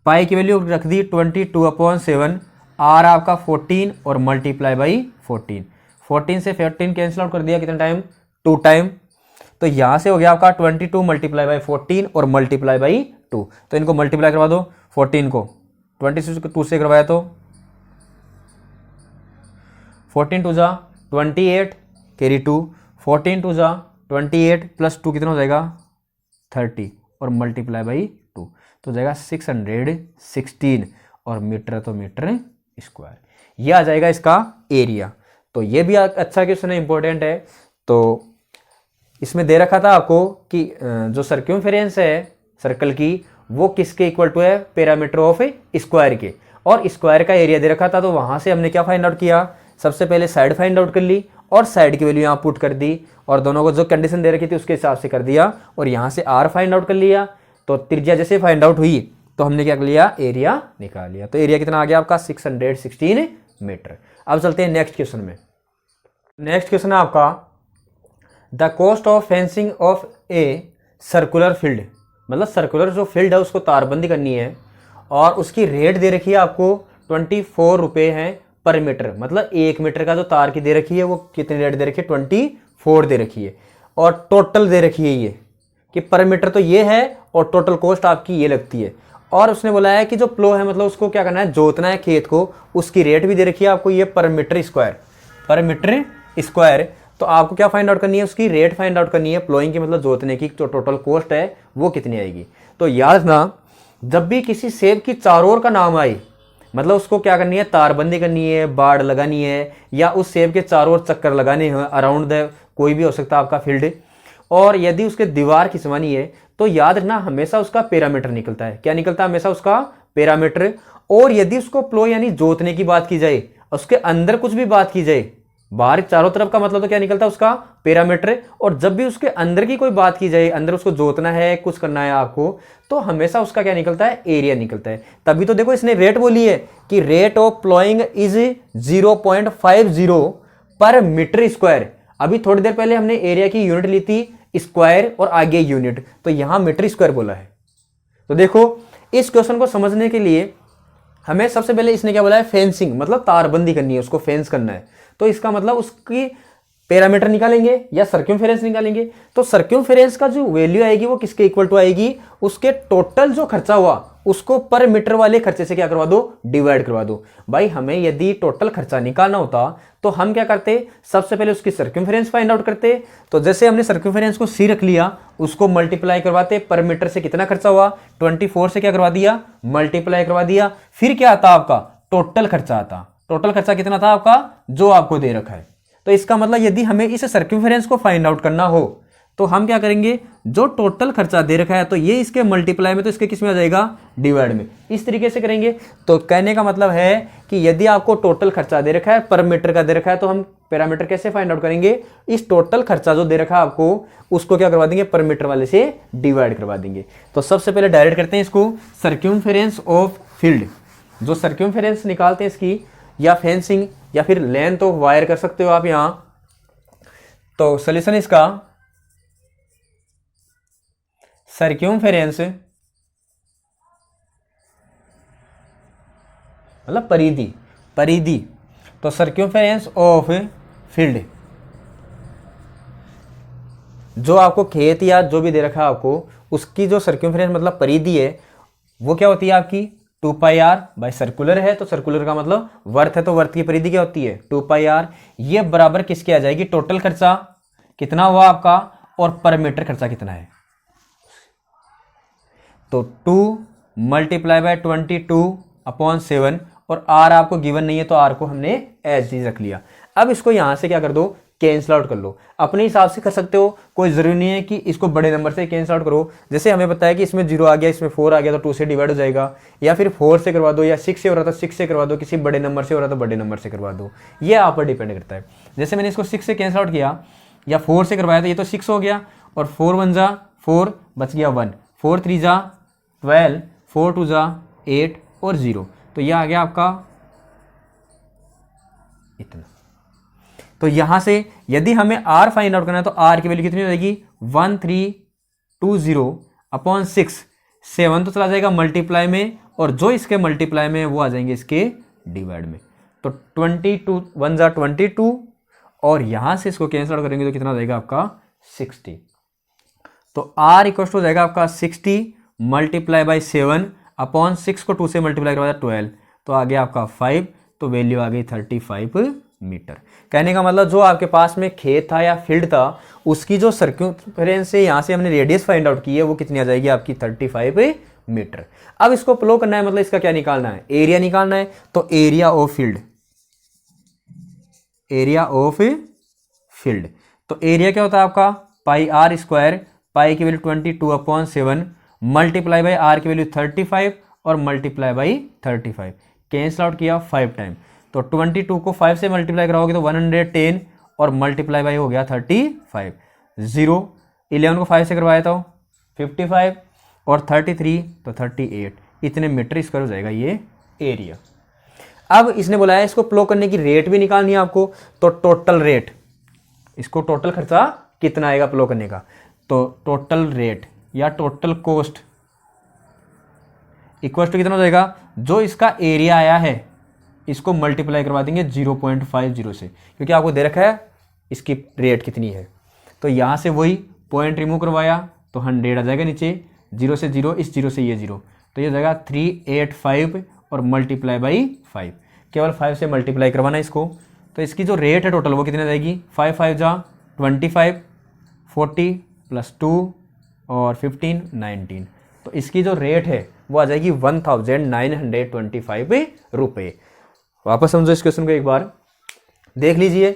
Pi की वैल्यू रख दी 22/7, आर आपका 14 और मल्टीप्लाई बाई 14। 14 से 14 कैंसिल आउट कर दिया, कितना टाइम 2 टाइम। तो यहां से हो गया आपका 22 मल्टीप्लाई बाई 14 और मल्टीप्लाई बाई 2। तो इनको मल्टीप्लाई करवा दो, 14 को 22 से करवाया तो 14 2 जा 28 कैरी 2, 14 2 जा 28 प्लस 2 कितना हो जाएगा 30, और मल्टीप्लाई बाई 2 तो हो जाएगा 616, और मीटर तो मीटर स्क्वायर। ये आ जाएगा इसका एरिया। तो ये भी अच्छा क्वेश्चन है, इंपॉर्टेंट है। तो इसमें दे रखा था आपको कि जो सर्क्यूमफेरेंस है सर्कल की वो किसके इक्वल टू है, पैरामीटर ऑफ स्क्वायर के, और स्क्वायर का एरिया दे रखा था। तो वहां से हमने क्या फाइंड आउट किया, सबसे पहले साइड फाइंड आउट कर ली, और साइड की वैल्यू यहाँ पुट कर दी, और दोनों को जो कंडीशन दे रखी थी उसके हिसाब से कर दिया, और यहाँ से आर फाइंड आउट कर लिया। तो त्रिज्या जैसे फाइंड आउट हुई तो हमने क्या कर लिया, एरिया निकाल लिया। तो एरिया कितना आ गया आपका 616 मीटर। अब चलते हैं नेक्स्ट क्वेश्चन में। नेक्स्ट क्वेश्चन है आपका the cost of fencing of a circular field, मतलब सर्कुलर जो फील्ड है उसको तारबंदी करनी है, और उसकी रेट दे रखी है आपको 24 रुपये हैं पर मीटर। मतलब 1 मीटर का जो तार की दे रखी है वो कितनी रेट दे रखी है 24 दे रखी है, और टोटल दे रखी है ये कि पर मीटर तो ये है, और टोटल कॉस्ट आपकी ये लगती है। और उसने बोला है कि जो प्लो है मतलब उसको क्या करना है, जोतना है खेत को, उसकी रेट भी दे रखी है आपको ये पर मीटर स्क्वायर, पर मीटर स्क्वायर। तो आपको क्या फाइंड आउट करनी है, उसकी रेट फाइंड आउट करनी है प्लोइंग की, मतलब जोतने की जो टोटल कॉस्ट है वो कितनी आएगी। तो याद रखना, जब भी किसी सेब की चारों ओर का नाम आए मतलब उसको क्या करनी है, तारबंदी करनी है, बाड़ लगानी है, या उस सेब के चारों ओर चक्कर लगाने हैं अराउंड द, कोई भी हो सकता है आपका फील्ड। और यदि उसके दीवार खिंचवानी है तो याद रखना हमेशा उसका पैरामीटर निकलता है। क्या निकलता है, हमेशा उसका पैरामीटर। और यदि उसको प्लो यानी जोतने की बात की जाए, उसके अंदर कुछ भी बात की जाए बाहर चारों तरफ का मतलब तो क्या निकलता है उसका पैरामीटर। और जब भी उसके अंदर की कोई बात की जाए, अंदर उसको जोतना है, कुछ करना है आपको, तो हमेशा उसका क्या निकलता है, एरिया निकलता है। तभी तो देखो इसने रेट बोली है कि रेट ऑफ प्लॉइंग इज 0.50 पर मीटर स्क्वायर। अभी थोड़ी देर पहले हमने एरिया की यूनिट ली थी स्क्वायर और आगे यूनिट, तो यहां मीटर स्क्वायर बोला है। तो देखो इस क्वेश्चन को समझने के लिए हमें सबसे पहले इसने क्या बोला है, फेंसिंग, मतलब तारबंदी करनी है, उसको फेंस करना है। तो इसका मतलब उसकी पैरामीटर निकालेंगे या सर्क्यूमफेरेंस निकालेंगे। तो सर्क्यूमफेरेंस का जो वैल्यू आएगी वो किसके इक्वल टू आएगी, उसके टोटल जो खर्चा हुआ उसको पर मीटर वाले खर्चे से क्या करवा दो, डिवाइड करवा दो। भाई हमें यदि टोटल खर्चा निकालना होता तो हम क्या करते, सबसे पहले उसकी सर्क्यूमफेरेंस फाइंड आउट करते। तो जैसे हमने सर्क्यूमफेरेंस को सी रख लिया, उसको मल्टीप्लाई करवाते, पर मीटर से कितना खर्चा हुआ 24 से क्या करवा दिया, मल्टीप्लाई करवा दिया। फिर क्या आता आपका टोटल खर्चा आता। टोटल खर्चा कितना था आपका, जो आपको दे रखा है। तो इसका मतलब यदि हमें इस सर्क्यूमफेरेंस को फाइंड आउट करना हो तो हम क्या करेंगे, जो टोटल खर्चा दे रखा है तो ये इसके मल्टीप्लाई में, तो इसके किस में आ जाएगा, डिवाइड में। इस तरीके से करेंगे। तो कहने का मतलब है कि यदि आपको टोटल खर्चा दे रखा है, पर मीटर का दे रखा है, तो हम पैरामीटर कैसे फाइंड आउट करेंगे, इस टोटल खर्चा जो दे रखा है आपको उसको क्या करवा देंगे, पर मीटर वाले से डिवाइड करवा देंगे। तो सबसे पहले डायरेक्ट करते हैं इसको, सर्क्यूमफेरेंस ऑफ फील्ड। जो सर्क्यूमफेरेंस निकालते हैं इसकी, या फेंसिंग या फिर लेंथ ऑफ वायर कर सकते हो आप यहां। तो सोल्यूशन इसका, सर्क्यूमफेरेंस मतलब परिधि, परिधि। तो सर्क्यूमफेरेंस ऑफ फील्ड, जो आपको खेत या जो भी दे रखा है आपको, उसकी जो सर्क्यूमफेरेंस मतलब परिधि है, वो क्या होती है आपकी 2πr। भाई सर्कुलर है तो सर्कुलर का मतलब वर्थ है, तो वर्थ की परिधि क्या होती है 2πr। ये बराबर किसके आ जाएगी, टोटल खर्चा कितना हुआ आपका और पर मीटर खर्चा कितना है। तो 2 मल्टीप्लाई बाय 22/7, और r आपको गिवन नहीं है तो r को हमने एज इज रख लिया। अब इसको यहां से क्या कर दो, कैंसिल आउट कर लो। अपने हिसाब से कर सकते हो, कोई जरूरी नहीं है कि इसको बड़े नंबर से कैंसिल आउट करो। जैसे हमें पता है कि इसमें 0 आ गया, इसमें 4 आ गया, तो 2 से डिवाइड हो जाएगा, या फिर 4 से करवा दो, या 6 से हो रहा था 6 से करवा दो, किसी बड़े नंबर से हो रहा तो बड़े नंबर से करवा दो। ये आप पर डिपेंड करता है। जैसे मैंने इसको 6 से कैंसिल आउट किया या 4 से करवाया, तो ये तो 6 हो गया, और 4 1 जा 4, बच गया 1, 4 3 जा 12, 4 2 जा 8 और 0, तो यह आ गया आपका इतना। तो यहां से यदि हमें r फाइंड आउट करना है तो r की वैल्यू कितनी हो जाएगी 1320/6। 7 तो चला जाएगा मल्टीप्लाई में, और जो इसके मल्टीप्लाई में वो आ जाएंगे इसके डिवाइड में। तो 22 1 जा 22, और यहां से इसको कैंसिल आउट करेंगे तो कितना हो जाएगा आपका 60। तो r इक्वल हो जाएगा आपका 60 मल्टीप्लाई बाई 7/6 को 2 से मल्टीप्लाई करवाया 12, तो आ गया आपका 5, तो वैल्यू आ गई 35 मीटर। कहने का मतलब जो आपके पास में खेत था या फील्ड था, उसकी जो सर्क्यूमफेरेंस से यहां से हमने रेडियस फाइंड आउट की है, वो कितनी आ जाएगी आपकी 35 मीटर। अब इसको प्लो करना है, मतलब इसका क्या निकालना है, एरिया निकालना है। तो area of field, area of field, तो एरिया क्या होता है आपका पाई r स्क्वायर, पाई की वैल्यू 22/7 मल्टीप्लाई बाई r की वैल्यू 35 और मल्टीप्लाई बाई 35, कैंसिल आउट किया 5 टाइम। तो 22 को 5 से मल्टीप्लाई कराओगे तो 110, और मल्टीप्लाई बाई हो गया 35। 0 11 को 5 से करवाया था 55, और 33 तो 38, इतने मीटर स्क्वायर हो जाएगा ये एरिया। अब इसने बोला है इसको प्लो करने की रेट भी निकालनी है आपको, तो टोटल रेट, इसको टोटल खर्चा कितना आएगा प्लो करने का, तो टोटल रेट या टोटल कॉस्ट इक्वल टू कितना हो जाएगा, जो इसका एरिया आया है इसको मल्टीप्लाई करवा देंगे 0.50 से, क्योंकि आपको दे रखा है इसकी रेट कितनी है। तो यहाँ से वही पॉइंट रिमूव करवाया तो 100 आ जाएगा नीचे, 0 से 0, इस 0 से ये 0, तो ये हो जाएगा 385 और मल्टीप्लाई बाई 5, केवल 5 से मल्टीप्लाई करवाना इसको। तो इसकी जो रेट है टोटल वो कितनी आ जाएगी, 5 5 जा 25, 40 + 2 और 15 19, तो इसकी जो रेट है वो आ जाएगी 1925 रुपये। वापस समझो इस क्वेश्चन को एक बार देख लीजिए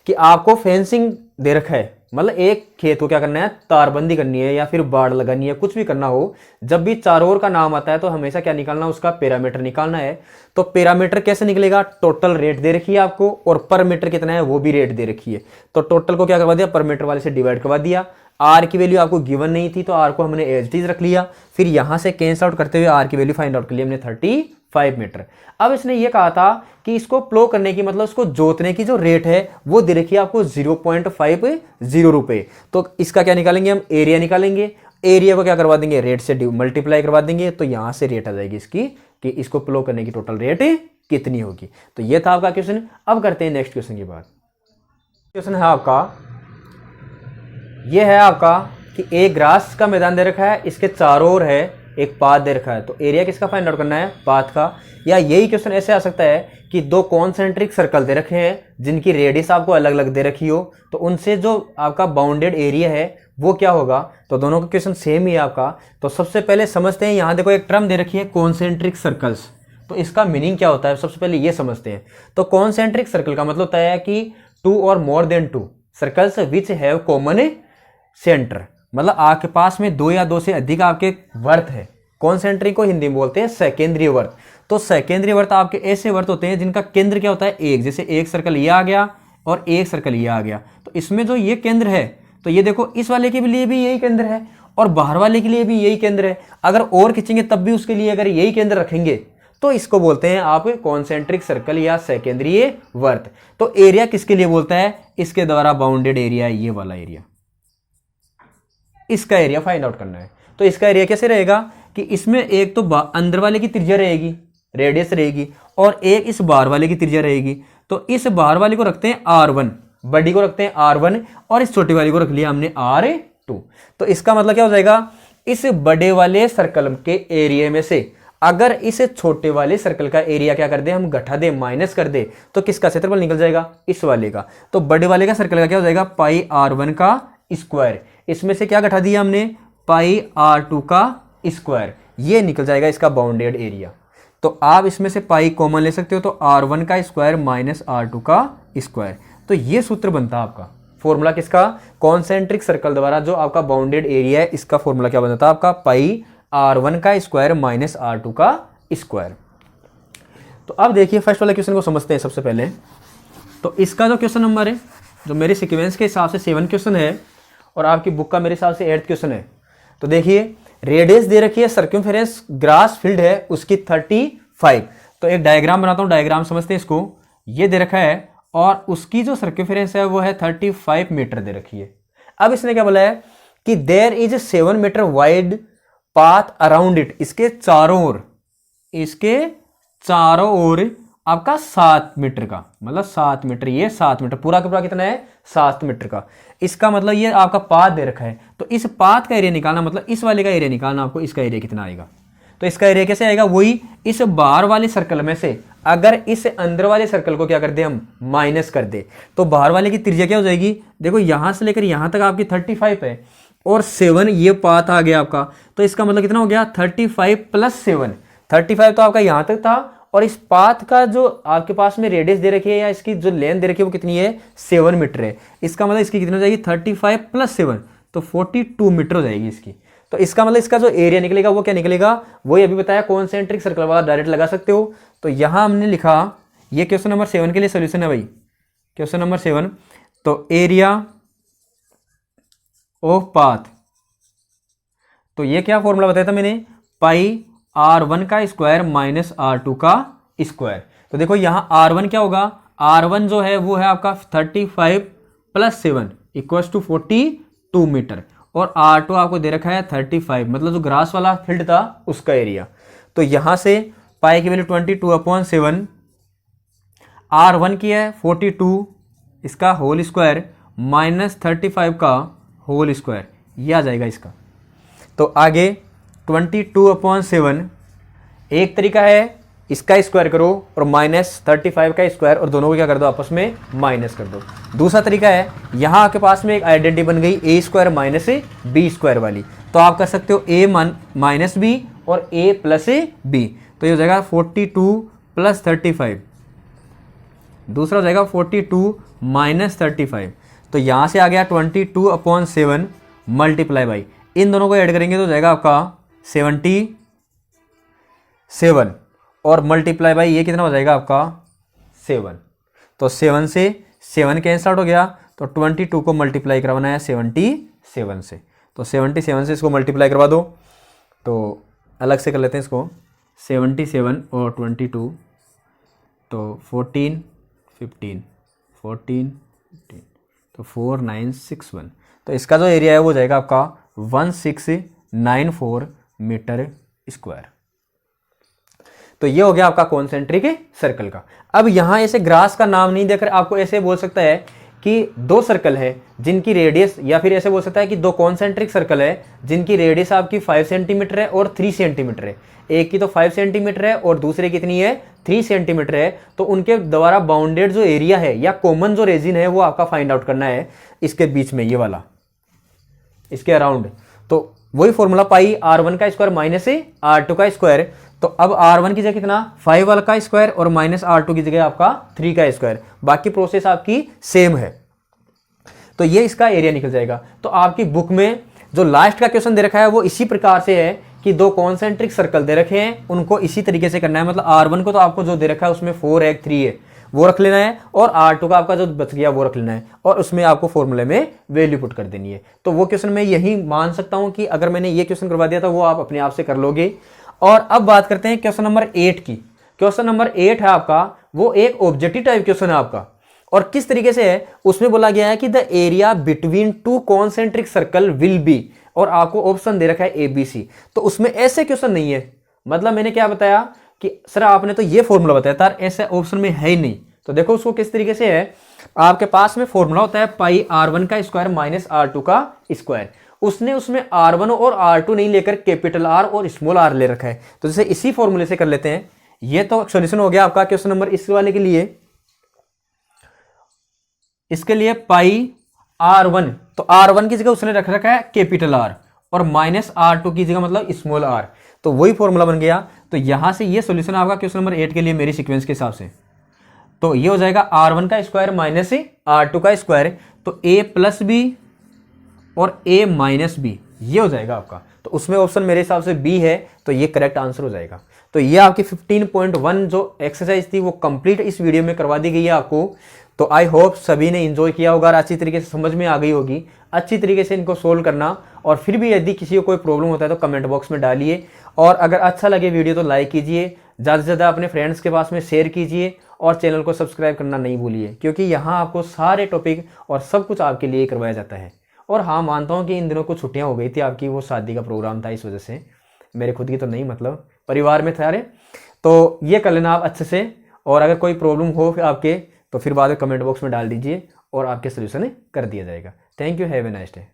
कि आपको फेंसिंग दे रखा है, मतलब एक खेत को क्या करना है, तारबंदी करनी है या फिर बाड़ लगानी है, कुछ भी करना हो, जब भी चारों ओर का नाम आता है तो हमेशा क्या निकालना, उसका पैरामीटर निकालना है। तो पैरामीटर कैसे निकलेगा, टोटल रेट दे रखी है आपको और पर मीटर कितना है वो भी रेट दे रखी है। तो टोटल को क्या करवा दिया, पर मीटर वाले से डिवाइड करवा दिया। आर की वैल्यू आपको गिवन नहीं थी तो आर को हमने एज इट इज रख लिया, फिर यहां से कैंसल आउट करते हुए आर की वैल्यू फाइंड आउट कर लिया हमने 35 मीटर। अब इसने ये कहा था कि इसको प्लो करने की, मतलब इसको जोतने की जो रेट है वो दे रखी है आपको 0.50 रुपए। तो इसका क्या निकालेंगे हम, एरिया निकालेंगे। एरिया को क्या करवा देंगे, रेट से मल्टीप्लाई करवा देंगे, तो यहां से रेट आ जाएगी इसकी कि इसको प्लो करने की टोटल रेट कितनी होगी। तो ये था आपका क्वेश्चन। अब करते हैं नेक्स्ट क्वेश्चन की बात। क्वेश्चन है आपका, ये है आपका कि एक ग्रास का मैदान दे रखा है, इसके चारों ओर है एक पाथ दे रखा है, तो एरिया किसका फाइंड आउट करना है, पाथ का। या यही क्वेश्चन ऐसे आ सकता है कि दो कॉन्सेंट्रिक सर्कल दे रखे हैं जिनकी रेडियस आपको अलग अलग दे रखी हो, तो उनसे जो आपका बाउंडेड एरिया है वो क्या होगा। तो दोनों का क्वेश्चन सेम ही है आपका। तो सबसे पहले समझते हैं, यहाँ देखो एक टर्म दे रखी है कॉन्सेंट्रिक सर्कल्स, तो इसका मीनिंग क्या होता है सबसे पहले ये समझते हैं। तो कॉन्सेंट्रिक सर्कल का मतलब होता है कि 2 और more than 2 circles which have common centre, मतलब आपके पास में 2 या 2 से अधिक आपके वर्त है। कॉन्सेंट्रिक को हिंदी में बोलते हैं सेकेंडरी वर्त। तो सेकेंडरी वर्त आपके ऐसे वर्त होते हैं जिनका केंद्र क्या होता है, एक, जैसे एक सर्कल ये आ गया और एक सर्कल ये आ गया, तो इसमें जो ये केंद्र है, तो ये देखो इस वाले के लिए भी यही केंद्र है और बाहर वाले के लिए भी यही केंद्र है। अगर और खींचेंगे तब भी उसके लिए अगर यही केंद्र रखेंगे तो इसको बोलते हैं आप कॉन्सेंट्रिक सर्कल या सेकेंडरी वर्त। तो एरिया किसके लिए बोलता है, इसके द्वारा बाउंडेड एरिया, ये वाला एरिया, इसका एरिया फाइंड आउट करना है। तो इसका एरिया कैसे रहेगा कि इसमें एक तो अंदर वाले की त्रिज्या रहेगी, रेडियस रहेगी, और एक इस बाहर वाले की त्रिज्या रहेगी। तो इस बाहर वाले को रखते हैं R1, बड़ी को रखते हैं R1 और इस छोटी वाली को रख लिया हमने R2। तो इसका मतलब क्या हो जाएगा, इस बड़े वाले सर्कल के एरिया में से अगर इस छोटे वाले सर्कल का एरिया क्या कर दे, हम घटा दे, माइनस कर दे, तो किसका क्षेत्रफल निकल जाएगा, इस वाले का। तो बड़े वाले का सर्कल का क्या हो जाएगा, पाई R1 का स्क्वायर, इसमें से क्या घटा दिया हमने, पाई R2 का स्क्वायर, ये निकल जाएगा इसका बाउंडेड एरिया। तो आप इसमें से पाई कॉमन ले सकते हो, तो R1 का स्क्वायर माइनस R2 का स्क्वायर। तो ये सूत्र बनता है आपका, फॉर्मूला किसका, कॉन्सेंट्रिक सर्कल द्वारा जो आपका बाउंडेड एरिया है, इसका फॉर्मूला क्या बनता है आपका, पाई R1 का स्क्वायर माइनस R2 का स्क्वायर। तो अब देखिए फर्स्ट वाले क्वेश्चन को समझते हैं सबसे पहले। तो इसका जो क्वेश्चन नंबर है, जो मेरे सीक्वेंस के हिसाब से 7 क्वेश्चन है और आपकी बुक का मेरे हिसाब से 8th क्वेश्चन है। तो देखिए रेडियस दे रखी है, सर्कमफेरेंस ग्रास फील्ड है उसकी 35। तो एक डायग्राम बनाता हूं, डायग्राम समझते हैं इसको। ये दे रखा है और उसकी जो सर्कमफेरेंस है वो है 35 मीटर दे रखी है। अब इसने क्या बोला है कि there is 7 metre wide path around it, इसके चारों ओर, इसके चारों ओर आपका 7 मीटर का, मतलब 7 मीटर, ये 7 मीटर पूरा का पूरा कितना है, 7 मीटर का। इसका मतलब ये आपका पाथ दे रखा है, तो इस पाथ का एरिया निकालना, मतलब इस वाले का एरिया निकालना आपको, इसका एरिया कितना आएगा। तो इसका एरिया कैसे आएगा, वही इस बाहर वाले सर्कल में से अगर इस अंदर वाले सर्कल को क्या कर दे, हम माइनस कर दे, तो बाहर वाले की त्रिज्या क्या हो जाएगी, देखो यहां से लेकर यहां तक आपकी 35 है और 7 ये पाथ आ गया आपका, तो इसका मतलब कितना हो गया, 35 प्लस 7। 35 तो आपका यहां तक था और इस पाथ का जो आपके पास में रेडियस दे रखी है या इसकी जो लेंथ दे रखी है वो कितनी है, 7 मीटर है। इसका मतलब इसकी कितनी हो जाएगी, 35 प्लस 7, तो 42 मीटर हो जाएगी इसकी। तो इसका मतलब इसका जो एरिया निकलेगा वो क्या निकलेगा, वही अभी बताया, कॉन्सेंट्रिक सर्कल वाला डायरेक्ट लगा सकते हो। तो यहां हमने लिखा, ये क्वेश्चन नंबर 7 के लिए सोल्यूशन है भाई, क्वेश्चन नंबर 7। तो एरिया ऑफ पाथ, तो ये क्या फॉर्मूला बताया था मैंने, पाई R1 का स्क्वायर माइनस R2 का स्क्वायर। तो देखो यहां R1 क्या होगा, R1 जो है वो है आपका 35 प्लस 7 इक्वल्स टू 42 मीटर और R2 आपको दे रखा है 35, मतलब जो ग्रास वाला फील्ड था उसका एरिया। तो यहां से पाई की वैल्यू 22/7, R1 की है 42, इसका होल स्क्वायर माइनस 35 का होल स्क्वायर, ये आ जाएगा इसका। तो आगे 22/7, एक तरीका है इसका स्क्वायर करो और माइनस 35 का स्क्वायर और दोनों को क्या कर दो, आपस में माइनस कर दो। दूसरा तरीका है, यहाँ आपके पास में एक आइडेंटिटी बन गई ए स्क्वायर माइनस बी स्क्वायर वाली, तो आप कर सकते हो ए माइनस बी और ए प्लस बी, तो ये हो जाएगा 42 प्लस 35, दूसरा हो जाएगा 42 माइनस 35। तो यहाँ से आ गया 22/7 मल्टीप्लाई बाई, इन दोनों को ऐड करेंगे तो जाएगा आपका 77 और मल्टीप्लाई बाई ये कितना हो जाएगा आपका 7। तो 7 से 7 कैंसल आउट हो गया, तो 22 को मल्टीप्लाई करवाना है 77 से, तो 77 से इसको मल्टीप्लाई करवा दो। तो अलग से कर लेते हैं इसको, 77 और 22, तो 14 15 14 15, तो 4961। तो इसका जो एरिया है वो जाएगा आपका 1694 मीटर स्क्वायर। तो ये हो गया आपका कॉन्सेंट्रिक सर्कल का। अब यहाँ ऐसे ग्रास का नाम नहीं देकर आपको ऐसे बोल सकता है कि दो सर्कल है जिनकी रेडियस, या फिर ऐसे बोल सकता है कि दो कॉन्सेंट्रिक सर्कल है जिनकी रेडियस आपकी 5 सेंटीमीटर है और 3 सेंटीमीटर है। एक की तो 5 सेंटीमीटर है और दूसरे कितनी है 3 सेंटीमीटर है। तो उनके द्वारा बाउंडेड जो एरिया है या कॉमन जो रीजन है वो आपका फाइंड आउट करना है इसके बीच में, ये वाला इसके अराउंड। तो वही फॉर्मूला पाई r1 का स्क्वायर माइनस r2 का स्क्वायर। तो अब r1 की जगह कितना 5 वाला का स्क्वायर और माइनस r2 की जगह आपका 3 का स्क्वायर, बाकी प्रोसेस आपकी सेम है। तो ये इसका एरिया निकल जाएगा। तो आपकी बुक में जो लास्ट का क्वेश्चन दे रखा है वो इसी प्रकार से है कि दो कॉन्सेंट्रिक सर्कल दे रखे हैं, उनको इसी तरीके से करना है। मतलब r1 को तो आपको जो दे रखा है उसमें 4 है 3 है वो रख लेना है, और r2 का आपका जो बच गया वो रख लेना है, और उसमें आपको फॉर्मूले में वैल्यू पुट कर देनी है। तो वो क्वेश्चन मैं यही मान सकता हूं कि अगर मैंने ये क्वेश्चन करवा दिया तो वो आप अपने आप से कर लोगे। और अब बात करते हैं क्वेश्चन नंबर 8 की। क्वेश्चन नंबर 8 है आपका, वो एक ऑब्जेक्टिव टाइप क्वेश्चन है आपका, और किस तरीके से है उसमें बोला गया है कि the area between two concentric circle will be, और आपको ऑप्शन दे रखा है ABC। तो उसमें ऐसे क्वेश्चन नहीं है, मतलब मैंने क्या बताया कि सर आपने तो ये फॉर्मूला बताया था, ऐसे ऑप्शन में है ही नहीं। तो देखो उसको किस तरीके से है, आपके पास में फॉर्मूला होता है पाई r1 का स्क्वायर माइनस r2 का स्क्वायर। उसने उसमें r1 और r2 नहीं लेकर कैपिटल R और स्मॉल r ले रखा है। तो जैसे इसी फॉर्मूले से कर लेते हैं। ये तो सॉल्यूशन हो गया आपका क्वेश्चन नंबर इस वाले के लिए। इसके लिए पाई r1, तो r1 की जगह उसने रख रखा है कैपिटल R और माइनस r2 की जगह मतलब स्मॉल r। तो वही फॉर्मूला बन गया। तो यहां से ये सॉल्यूशन आपका क्वेश्चन नंबर 8 के लिए मेरी सीक्वेंस के हिसाब से। तो ये हो जाएगा r1 का स्क्वायर माइनस r2 का स्क्वायर, तो a प्लस बी और a माइनस बी, ये हो जाएगा आपका। तो उसमें ऑप्शन मेरे हिसाब से बी है, तो ये करेक्ट आंसर हो जाएगा। तो ये आपकी 15.1 जो एक्सरसाइज थी वो कंप्लीट इस वीडियो में करवा दी गई है आपको। तो आई होप सभी ने एंजॉय किया होगा और अच्छी तरीके से समझ में आ गई होगी। अच्छी तरीके से इनको सोल्व करना, और फिर भी यदि किसी को कोई प्रॉब्लम होता है तो कमेंट बॉक्स में डालिए, और अगर अच्छा लगे वीडियो तो लाइक कीजिए, ज़्यादा से ज़्यादा अपने फ्रेंड्स के पास में शेयर कीजिए, और चैनल को सब्सक्राइब करना नहीं भूलिए, क्योंकि यहाँ आपको सारे टॉपिक और सब कुछ आपके लिए करवाया जाता है। और हाँ, मानता हूँ कि इन दिनों कुछ छुट्टियाँ हो गई थी, आपकी वो शादी का प्रोग्राम था, इस वजह से, मेरे खुद की तो नहीं, मतलब परिवार में था। तो ये कर लेना आप अच्छे से, और अगर कोई प्रॉब्लम हो आपके तो फिर बाद में कमेंट बॉक्स में डाल दीजिए और आपके सोल्यूशन कर दिया जाएगा। Thank you, have a nice day.